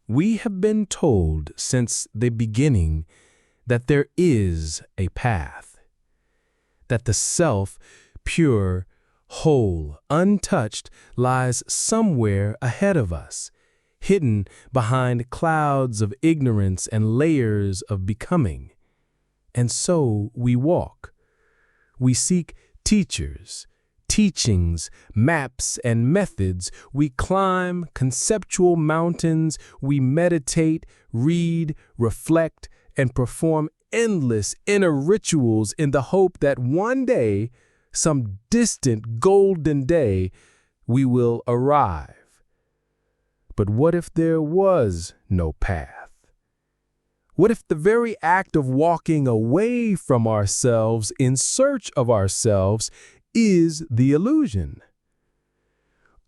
We have been told since the beginning that there is a path, that the self, pure, whole, untouched, lies somewhere ahead of us, hidden behind clouds of ignorance and layers of becoming. And so we walk. We seek teachers, teachings, maps, and methods. We climb conceptual mountains. We meditate, read, reflect, and perform endless inner rituals in the hope that one day, some distant golden day, we will arrive. But what if there was no path? What if the very act of walking away from ourselves in search of ourselves is the illusion?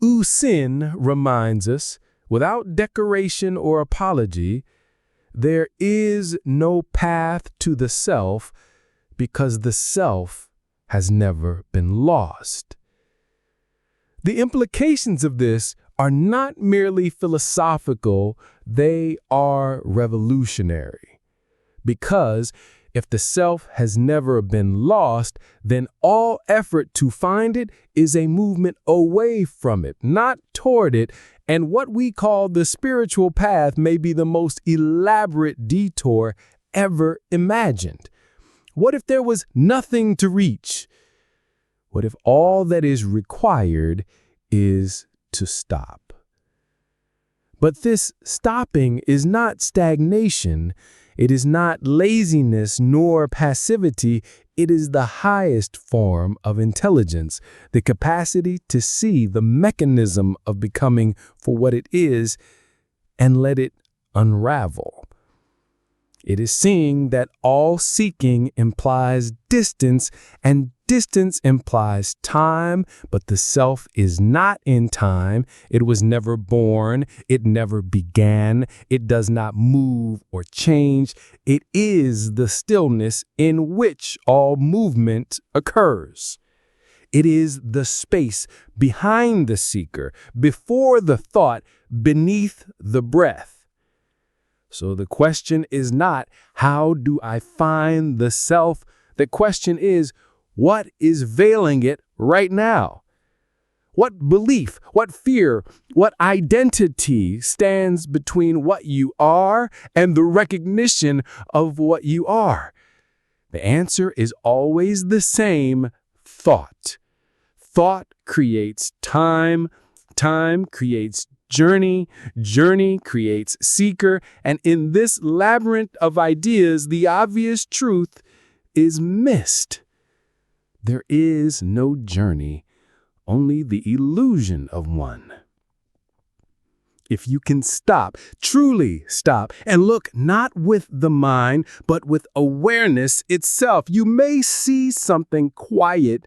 Hsin reminds us, without decoration or apology, there is no path to the self because the self has never been lost. The implications of this are not merely philosophical, they are revolutionary. Because if the self has never been lost, then all effort to find it is a movement away from it, not toward it, and what we call the spiritual path may be the most elaborate detour ever imagined. What if there was nothing to reach? What if all that is required is to stop? But this stopping is not stagnation. It is not laziness nor passivity. It is the highest form of intelligence, the capacity to see the mechanism of becoming for what it is and let it unravel. It is seeing that all seeking implies distance, and distance implies time, but the self is not in time. It was never born. It never began. It does not move or change. It is the stillness in which all movement occurs. It is the space behind the seeker, before the thought, beneath the breath. So the question is not, how do I find the self? The question is, what is veiling it right now? What belief, what fear, what identity stands between what you are and the recognition of what you are? The answer is always the same: thought. Thought creates time, time creates journey, journey creates seeker, and in this labyrinth of ideas, the obvious truth is missed. There is no journey, only the illusion of one. If you can stop, truly stop, and look not with the mind, but with awareness itself, you may see something quiet,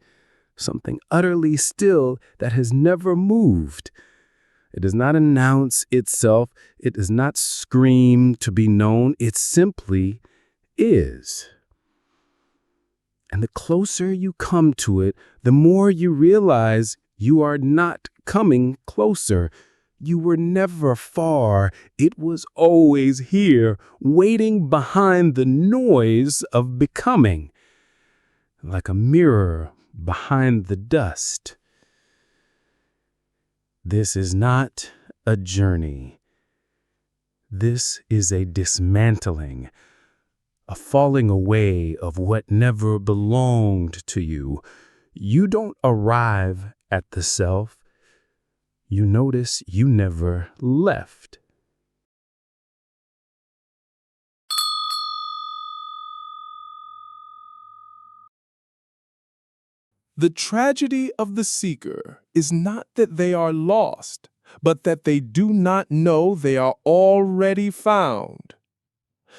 something utterly still that has never moved. It does not announce itself. It does not scream to be known. It simply is. And the closer you come to it, the more you realize you are not coming closer. You were never far. It was always here, waiting behind the noise of becoming, like a mirror behind the dust. This is not a journey. This is a dismantling, a falling away of what never belonged to you. You don't arrive at the self. You notice you never left. The tragedy of the seeker is not that they are lost, but that they do not know they are already found.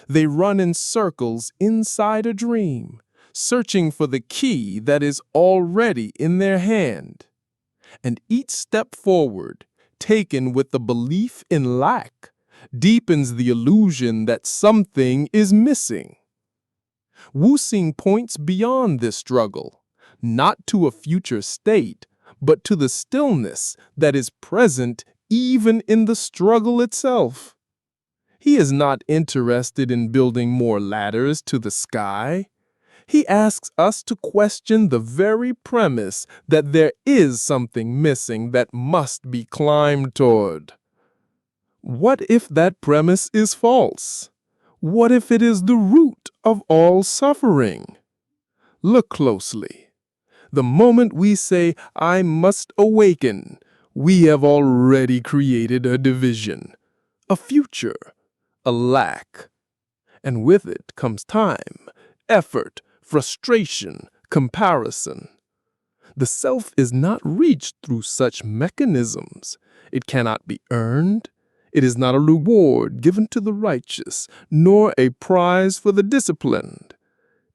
They run in circles inside a dream, searching for the key that is already in their hand. And each step forward, taken with the belief in lack, deepens the illusion that something is missing. Hsin points beyond this struggle, not to a future state, but to the stillness that is present even in the struggle itself. He is not interested in building more ladders to the sky. He asks us to question the very premise that there is something missing that must be climbed toward. What if that premise is false? What if it is the root of all suffering? Look closely. The moment we say, "I must awaken," we have already created a division, a future, a lack. And with it comes time, effort, frustration, comparison. The self is not reached through such mechanisms. It cannot be earned. It is not a reward given to the righteous, nor a prize for the disciplined.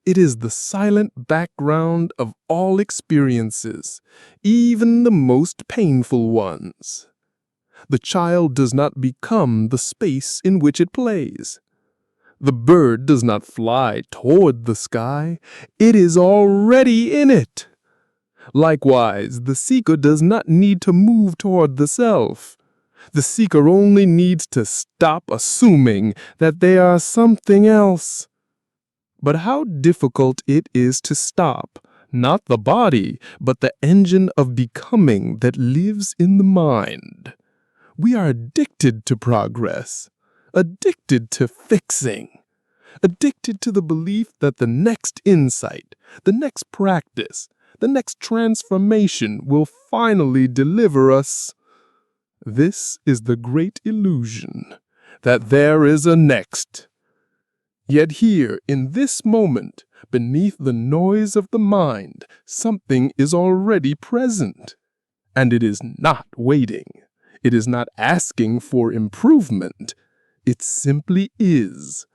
It is the silent background of all experiences, even the most painful ones. The child does not become the space in which it plays. The bird does not fly toward the sky. It is already in it. Likewise, the seeker does not need to move toward the self. The seeker only needs to stop assuming that they are something else. But how difficult it is to stop, not the body, but the engine of becoming that lives in the mind. We are addicted to progress, addicted to fixing, addicted to the belief that the next insight, the next practice, the next transformation will finally deliver us. This is the great illusion, that there is a next. Yet here, in this moment, beneath the noise of the mind, something is already present. And it is not waiting. It is not asking for improvement. It simply is.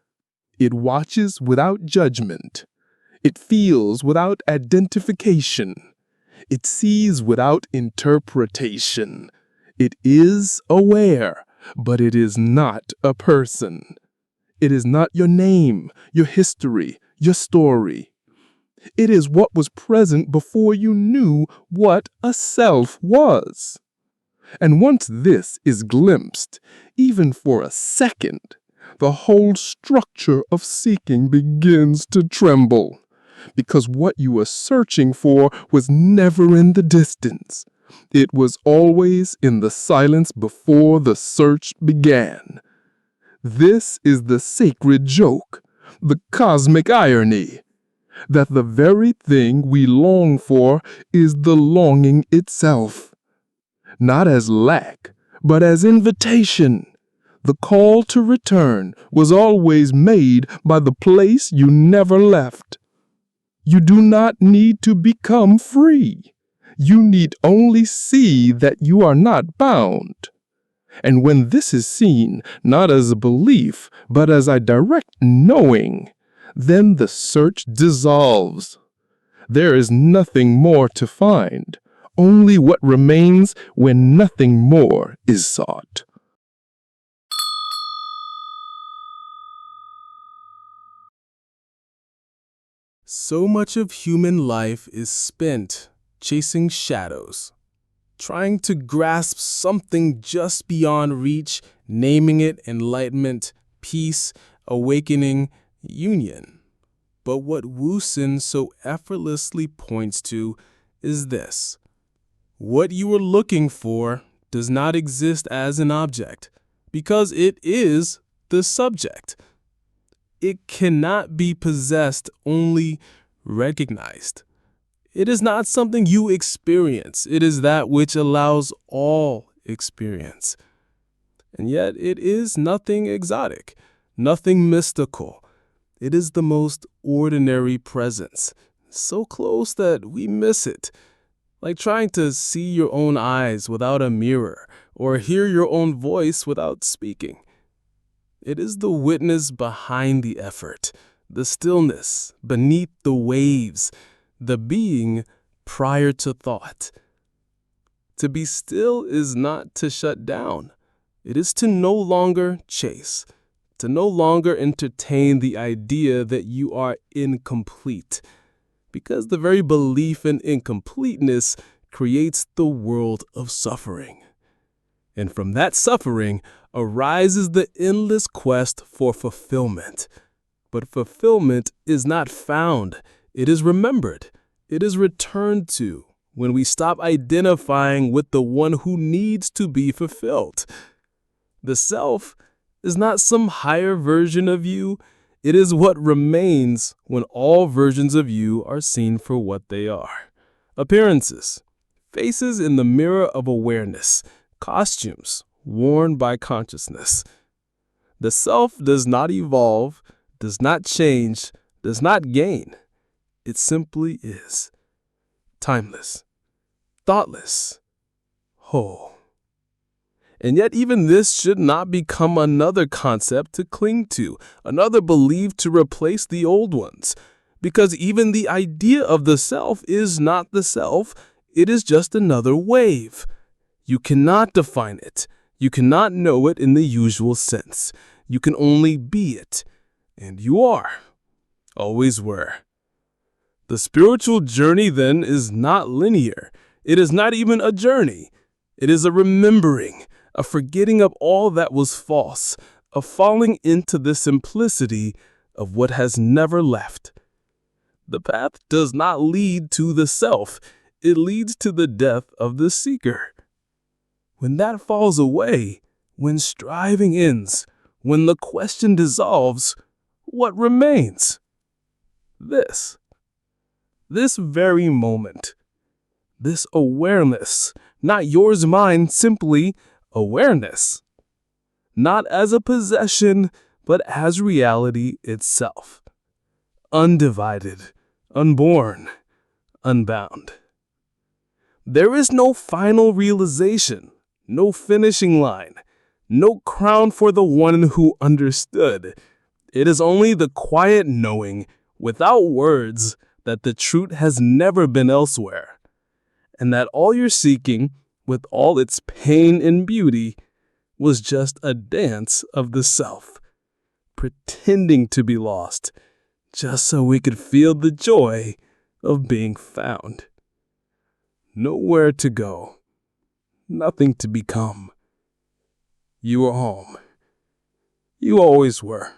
It watches without judgment. It feels without identification. It sees without interpretation. It is aware, but it is not a person. It is not your name, your history, your story. It is what was present before you knew what a self was. And once this is glimpsed, even for a second, the whole structure of seeking begins to tremble, because what you were searching for was never in the distance. It was always in the silence before the search began. This is the sacred joke, the cosmic irony, that the very thing we long for is the longing itself. Not as lack, but as invitation. The call to return was always made by the place you never left. You do not need to become free. You need only see that you are not bound. And when this is seen, not as a belief, but as a direct knowing, then the search dissolves. There is nothing more to find, only what remains when nothing more is sought. So much of human life is spent chasing shadows, trying to grasp something just beyond reach, naming it enlightenment, peace, awakening, union. But what Hsin so effortlessly points to is this. What you are looking for does not exist as an object, because it is the subject. It cannot be possessed, only recognized. It is not something you experience. It is that which allows all experience. And yet it is nothing exotic, nothing mystical. It is the most ordinary presence, so close that we miss it. Like trying to see your own eyes without a mirror, or hear your own voice without speaking. It is the witness behind the effort, the stillness beneath the waves, the being prior to thought. To be still is not to shut down. It is to no longer chase, to no longer entertain the idea that you are incomplete, because the very belief in incompleteness creates the world of suffering. And from that suffering arises the endless quest for fulfillment. But fulfillment is not found. It is remembered. It is returned to when we stop identifying with the one who needs to be fulfilled. The self is not some higher version of you. It is what remains when all versions of you are seen for what they are. Appearances, faces in the mirror of awareness, costumes worn by consciousness. The self does not evolve, does not change, does not gain. It simply is. Timeless, thoughtless, whole. And yet even this should not become another concept to cling to, another belief to replace the old ones. Because even the idea of the self is not the self, it is just another wave. You cannot define it. You cannot know it in the usual sense. You can only be it. And you are. Always were. The spiritual journey, then, is not linear. It is not even a journey. It is a remembering, a forgetting of all that was false, a falling into the simplicity of what has never left. The path does not lead to the self. It leads to the death of the seeker. When that falls away, when striving ends, when the question dissolves, what remains? This very moment, this awareness, not yours, mine, simply awareness. Not as a possession, but as reality itself. Undivided, unborn, unbound. There is no final realization, no finishing line, no crown for the one who understood. It is only the quiet knowing, without words, that the truth has never been elsewhere, and that all you're seeking, with all its pain and beauty, was just a dance of the self, pretending to be lost, just so we could feel the joy of being found. Nowhere to go, nothing to become. You are home. You always were.